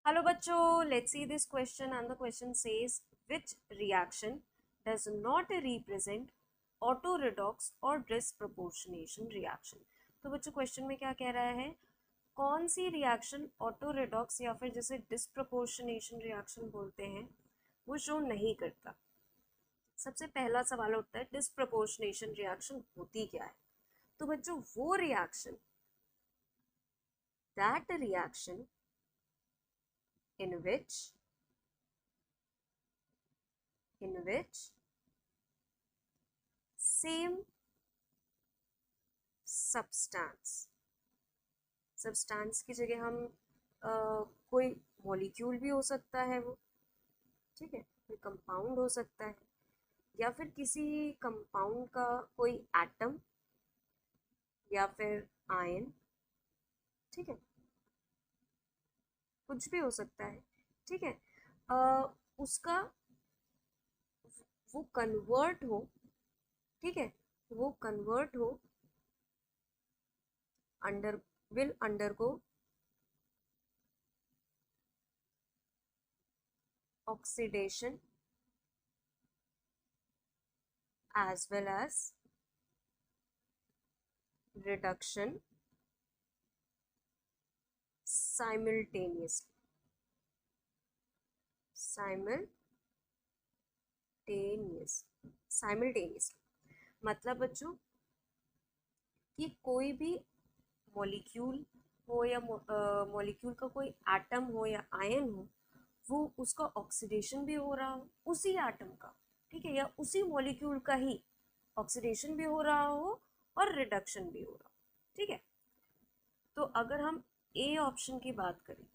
Hello bachcho, let's see this question and the question says which reaction does not represent auto redox or disproportionation reaction। तो बच्चों question में क्या कह रहा है, कौन सी रिएक्शन ऑटो रिडॉक्स या फिर जिसे डिस्प्रपोर्शनेशन रिएक्शन बोलते हैं वो शो नहीं करता। सबसे पहला सवाल उठता है डिस्प्रपोर्शनेशन रिएक्शन होती क्या है। तो बच्चों वो reaction, that reaction in which same substance की जगह हम कोई मॉलिक्यूल भी हो सकता है वो, ठीक है, कोई कंपाउंड हो सकता है या फिर किसी कंपाउंड का कोई एटम या फिर आयन, ठीक है, कुछ भी हो सकता है, ठीक है, उसका वो कन्वर्ट हो, ठीक है, वो कन्वर्ट हो will undergo oxidation as well as reduction simultaneously। मतलब बच्चों कि कोई भी मॉलिक्यूल हो या मॉलिक्यूल का कोई एटम हो या आयन हो, वो उसका ऑक्सीडेशन भी हो रहा हो उसी एटम का, ठीक है, या उसी मॉलिक्यूल का ही ऑक्सीडेशन भी हो रहा हो और रिडक्शन भी हो रहा हो, ठीक है। तो अगर हम ए ऑप्शन की बात करें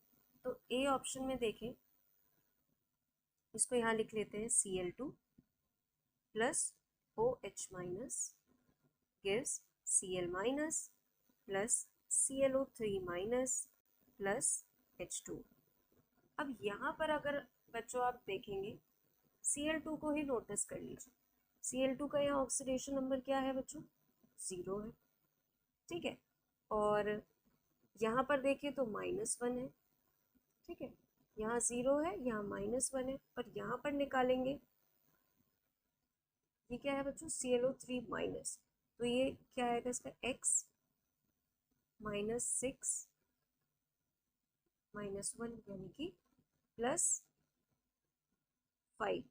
तो ए ऑप्शन में देखें, इसको यहाँ लिख लेते हैं Cl2 plus OH minus gives Cl minus plus ClO3 minus plus H2। अब यहाँ पर अगर बच्चों आप देखेंगे Cl2 को ही नोटिस कर लीजिए, Cl2 का यहाँ ऑक्सीडेशन नंबर क्या है बच्चों, 0 है, ठीक है, और यहाँ पर देखिए तो -1 है, ठीक है, यहाँ 0 है, यहाँ -1 है, पर यहाँ पर निकालेंगे ये क्या है बच्चों, ClO3 माइनस, तो ये क्या आएगा इसका x -6 -1 यानी कि +5,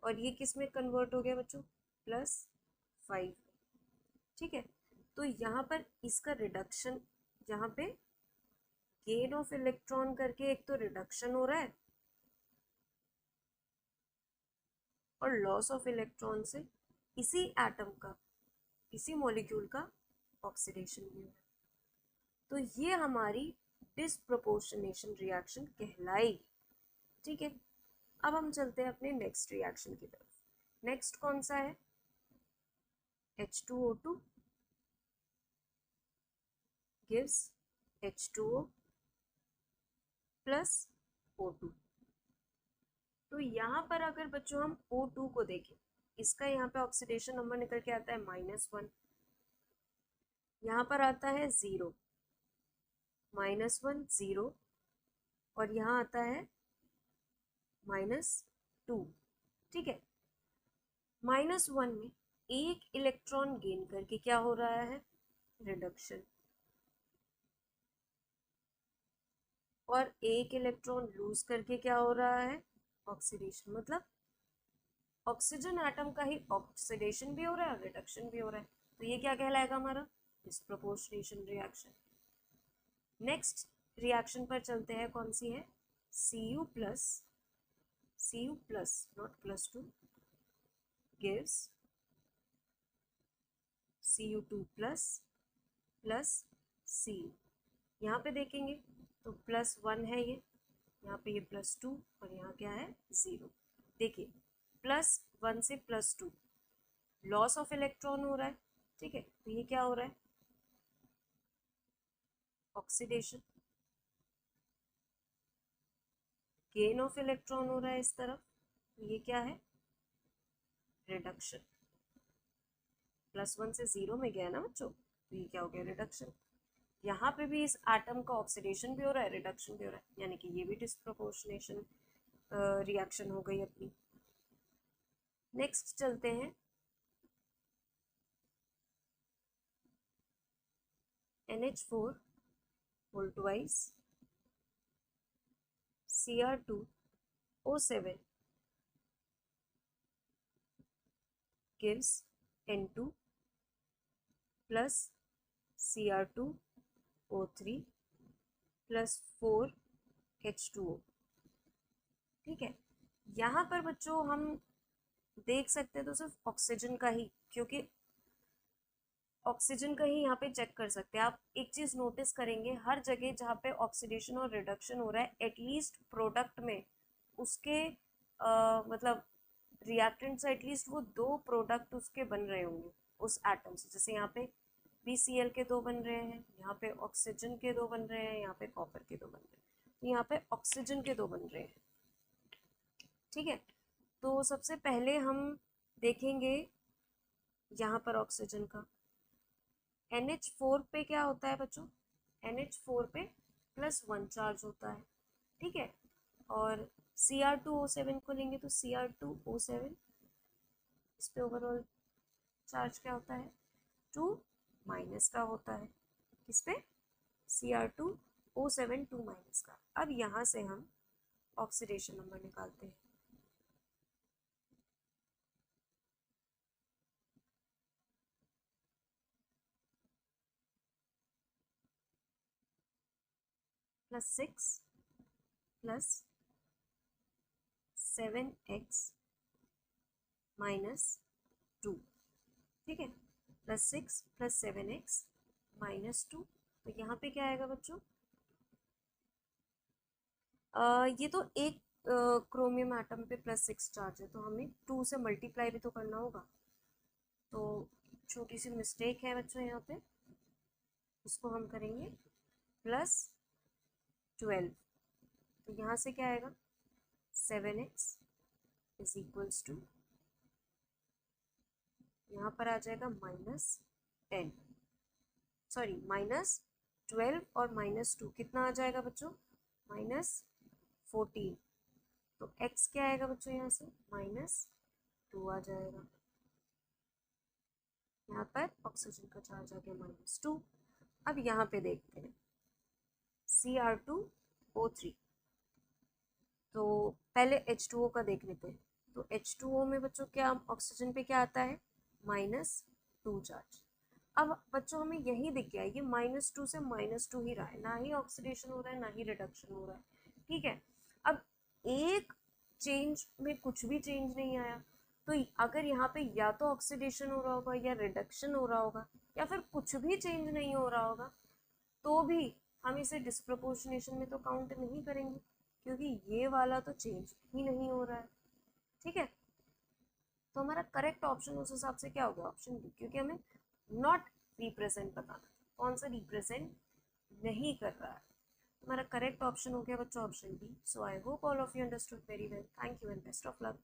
और ये किस में कन्वर्ट हो गया बच्चों, +5, ठीक है। तो यहाँ पर इसका रिडक्शन, यहाँ पे गेन ऑफ इलेक्ट्रॉन करके एक तो रिडक्शन हो रहा है और लॉस ऑफ इलेक्ट्रॉन से इसी एटम का, इसी मॉलिक्यूल का ऑक्सीडेशन भी हो रहा है। तो ये हमारी डिस्प्रपोर्शनेशन रिएक्शन कहलाएगी, ठीक है। अब हम चलते हैं अपने नेक्स्ट रिएक्शन की तरफ। नेक्स्ट कौन सा है, H2O2 gives H2O plus O2। तो यहाँ पर अगर बच्चों हम O2 को देखें, इसका यहाँ पे ऑक्सीडेशन नंबर निकल के आता है -1, यहाँ पर आता है 0, -1 0, और यहाँ आता है -2, ठीक है। -1 में एक इलेक्ट्रॉन गेन करके क्या हो रहा है, रिडक्शन, और एक इलेक्ट्रॉन लूज करके क्या हो रहा है, ऑक्सीडेशन। मतलब ऑक्सीजन एटम का ही ऑक्सीडेशन भी हो रहा है, रिडक्शन भी हो रहा है, तो ये क्या कहलाएगा हमारा, डिस्प्रपोर्शनेशन रिएक्शन। नेक्स्ट रिएक्शन पर चलते हैं, कौन सी है, Cu plus not +2 gives Cu2 plus Cu। यहाँ पे देखेंगे तो +1 है ये, यहाँ पे ये +2 और यहाँ क्या है 0। देखिए +1 से +2 लॉस ऑफ इलेक्ट्रॉन हो रहा है, ठीक है, तो ये क्या हो रहा है, ऑक्सीडेशन, गेन ऑफ इलेक्ट्रॉन हो रहा है इस तरफ, तो ये क्या है, रिडक्शन। +1 से 0 में गया ना बच्चों, तो ये क्या हो गया, रिडक्शन। यहाँ पे भी इस एटम का ऑक्सीडेशन भी हो रहा है, रिडक्शन भी हो रहा है, यानी कि ये भी डिस्प्रोपोर्शनेशन रिएक्शन हो गई अपनी। नेक्स्ट चलते हैं NH4 whole twice Cr2O7 gives N2 plus Cr2O3 plus 4H2O। ठीक है, यहाँ पर बच्चों हम देख सकते हैं तो सिर्फ ऑक्सीजन का ही, क्योंकि ऑक्सीजन का ही यहाँ पे चेक कर सकते हैं। आप एक चीज नोटिस करेंगे, हर जगह जहाँ पे ऑक्सीडेशन और रिडक्शन हो रहा है एटलीस्ट प्रोडक्ट में उसके मतलब रिएक्टेंट से एटलीस्ट वो 2 प्रोडक्ट उसके बन रहे होंगे उस एटम से। जैसे यहाँ पे BCl के 2 बन रहे हैं, यहाँ पे ऑक्सीजन के 2 बन रहे हैं, यहाँ पे कॉपर के 2 बन रहे हैं, तो यहाँ पे ऑक्सीजन के 2 बन रहे हैं। ठीक है, तो सबसे पहले हम देखेंगे यहाँ पर ऑक्सीजन का NH4 पे क्या होता है बच्चों, NH4 पे +1 चार्ज होता है। ठीक है, और Cr2O7 को लेंगे तो Cr2O7 इस पे ओवरऑल चार्ज क्या होता है, 2 माइनस का होता है। किस पे, Cr2O7 2 माइनस का। अब यहाँ से हम ऑक्सीडेशन नंबर निकालते हैं। +6 प्लस 7x -2। ठीक है, +6 प्लस 7x -2। तो यहाँ पे क्या आएगा बच्चों, ये तो एक क्रोमियम एटम पे +6 चार्ज है, तो हमें 2 से मल्टीप्लाई भी तो करना होगा। तो छोटी सी मिस्टेक है बच्चों यहाँ पे, इसको हम करेंगे +12। तो यहाँ से क्या आएगा, 7x इज इक्वल्स टू, यहाँ पर आ जाएगा -10, सॉरी -12 और -2 कितना आ जाएगा बच्चों, -14। तो x क्या आएगा बच्चों, यहाँ से -2 आ जाएगा। यहाँ पर ऑक्सीजन का चार्ज आ गया -2। अब यहाँ पे देखते हैं Cr2O3, तो पहले H2O का देख लेते हैं। तो H2O में बच्चों क्या, ऑक्सीजन पे क्या आता है, -2 चार्ज। अब बच्चों हमें यही दिख गया, ये -2 से -2 ही रहा है, ना ही ऑक्सीडेशन हो रहा है ना ही रिडक्शन हो रहा है। ठीक है, अब एक चेंज में कुछ भी चेंज नहीं आया, तो अगर यहाँ पे या तो ऑक्सीडेशन हो रहा होगा या रिडक्शन हो रहा होगा या फिर कुछ भी चेंज नहीं हो रहा होगा, तो भी हम इसे डिस्प्रपोर्शनेशन में तो काउंट नहीं करेंगे, क्योंकि ये वाला तो चेंज ही नहीं हो रहा है। ठीक है, तो हमारा करेक्ट ऑप्शन उस हिसाब से क्या होगा, ऑप्शन बी, क्योंकि हमें नॉट रिप्रेजेंट बताना, कौन सा रिप्रेजेंट नहीं कर रहा है। हमारा करेक्ट ऑप्शन हो गया बच्चों option B. So I hope all of you understood very well. Thank you and best of luck.